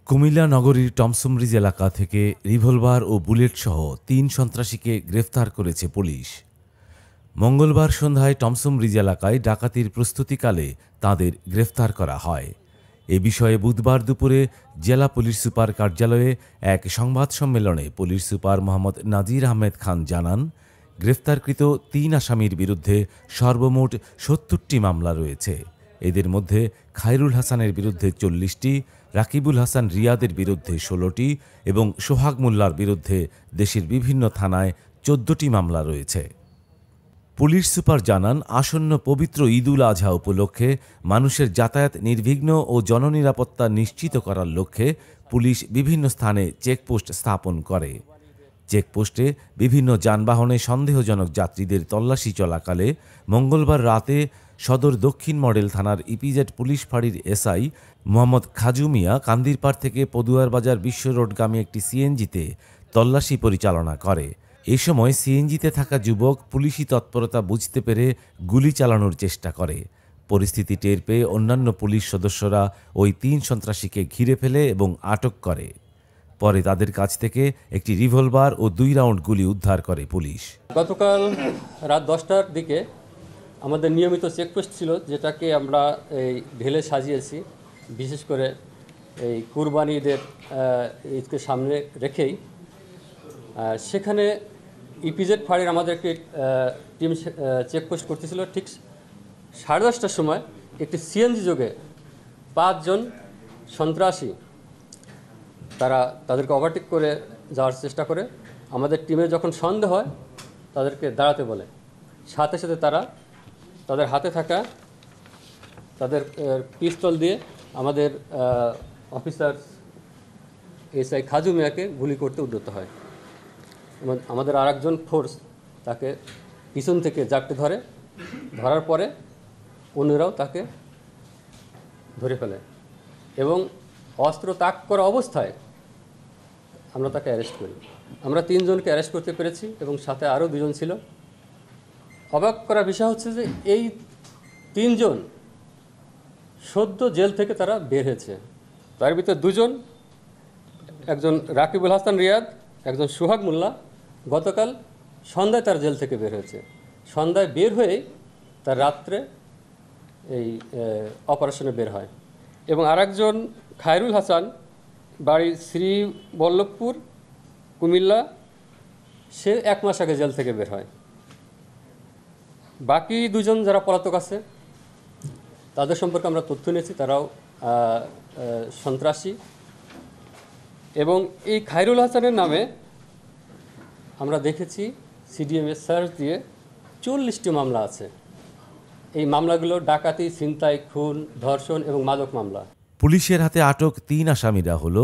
কুমিল্লা নগরীর টমসমরিজ এলাকা থেকে রিভলভার ও বুলেটসহ ৩ সন্ত্রাসীকে গ্রেফতার করেছে পুলিশ। মঙ্গলবার সন্ধ্যায় টমসমরিজ এলাকায় ডাকাতির প্রস্তুতিকালে তাঁদের গ্রেফতার করা হয়। এ বিষয়ে বুধবার দুপুরে জেলা পুলিশ সুপার কার্যালয়ে এক সংবাদ সম্মেলনে পুলিশ সুপার মোহাম্মদ নাজির আহমেদ খান জানান, গ্রেফতারকৃত ৩ আসামির বিরুদ্ধে সর্বমোট ৭০টি মামলা রয়েছে। এদের মধ্যে খায়রুল হাসানের বিরুদ্ধে ৪০টি, রাকিবুল হাসান রিয়াদের বিরুদ্ধে ১৬টি এবং সোহাগ মোল্লার বিরুদ্ধে দেশের বিভিন্ন থানায় ১৪টি মামলা রয়েছে। পুলিশ সুপার জানান, আসন্ন পবিত্র ঈদ উল আজহা উপলক্ষে মানুষের যাতায়াত নির্বিঘ্ন ও জননিরাপত্তা নিশ্চিত করার লক্ষ্যে পুলিশ বিভিন্ন স্থানে চেকপোস্ট স্থাপন করে। চেকপোস্টে বিভিন্ন যানবাহনে সন্দেহজনক যাত্রীদের তল্লাশি চলাকালে মঙ্গলবার রাতে সদর দক্ষিণ মডেল থানার ইপিজেড পুলিশ ফাঁড়ির এসআই মোহাম্মদ খাজু মিয়া কান্দিরপাড় থেকে পদুয়ার বাজার বিশ্ব রোডগামী একটি সিএনজিতে তল্লাশি পরিচালনা করে। এ সময় সিএনজিতে থাকা যুবক পুলিশি তৎপরতা বুঝতে পেরে গুলি চালানোর চেষ্টা করে। পরিস্থিতি টের পেয়ে অন্যান্য পুলিশ সদস্যরা ওই ৩ সন্ত্রাসীকে ঘিরে ফেলে এবং আটক করে। পরে তাদের কাছ থেকে একটি রিভলভার ও ২ রাউন্ড গুলি উদ্ধার করে পুলিশ। গতকাল রাত ১০টার দিকে আমাদের নিয়মিত চেকপোস্ট ছিল, যেটাকে আমরা এই ঢেলে সাজিয়েছি, বিশেষ করে এই কুরবানি ঈদকে সামনে রেখেই। সেখানে ইপিজেড ফাঁড়ির আমাদের একটি টিম চেকপোস্ট করতেছিল। ঠিক 10:30টার সময় একটি সিএনজি যোগে 5 জন সন্ত্রাসী তাদেরকে ওভারটেক করে যাওয়ার চেষ্টা করে। আমাদের টিমে যখন সন্দেহ হয় তাদেরকে দাঁড়াতে বলে, সাথে সাথে তাদের হাতে থাকা তাদের পিস্তল দিয়ে আমাদের অফিসার এসআই খাজু মিয়াকে গুলি করতে উদ্যত হয়। আমাদের আরেকজন ফোর্স তাকে পিছন থেকে জাপটে ধরার পরে অন্যরাও তাকে ধরে ফেলে এবং অস্ত্র তাক করা অবস্থায় আমরা তাকে অ্যারেস্ট করি। আমরা 3 জনকে অ্যারেস্ট করতে পেরেছি এবং সাথে আরও 2 জন ছিল। অবাক করার বিষয় হচ্ছে যে এই 3 জন সদ্য জেল থেকে তারা বের হয়েছে। তার ভিতরে 2 জন, একজন রাকিবুল হাসান রিয়াদ, একজন সোহাগ মোল্লা, গতকাল সন্ধ্যায় তার জেল থেকে বের হয়েছে। সন্ধ্যায় বের হয়েই তার রাত্রে এই অপারেশনে বের হয়। এবং আরেকজন খায়রুল হাসান, বাড়ি শ্রী বল্লভপুর, কুমিল্লা, সে 1 মাস আগে জেল থেকে বের হয়। বাকি 2 জন যারা পলাতক আছে তাদের সম্পর্কে আমরা তথ্য নিয়েছি, তারাও সন্ত্রাসী। এবং এই খায়রুল হাসানের নামে আমরা দেখেছি সিডিএমএ সার্চ দিয়ে 40টি মামলা আছে। এই মামলাগুলো ডাকাতি, ছিনতাই, খুন, ধর্ষণ এবং মাদক মামলা। পুলিশের হাতে আটক 3 আসামিরা হল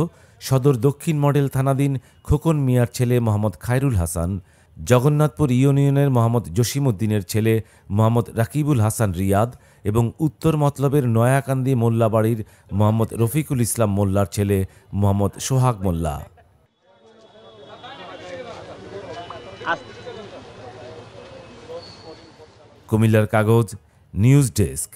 সদর দক্ষিণ মডেল থানাধীন খোকন মিয়ার ছেলে মোহাম্মদ খায়রুল হাসান, জগন্নাথপুর ইউনিয়নের মোহাম্মদ জসিমউদ্দিনের ছেলে মোহাম্মদ রাকিবুল হাসান রিয়াদ এবং উত্তর মতলবের নয়াকান্দি মোল্লাবাড়ির মোহাম্মদ রফিকুল ইসলাম মোল্লার ছেলে মোহাম্মদ সোহাগ মোল্লা। কুমিল্লার কাগজ, নিউজ ডেস্ক।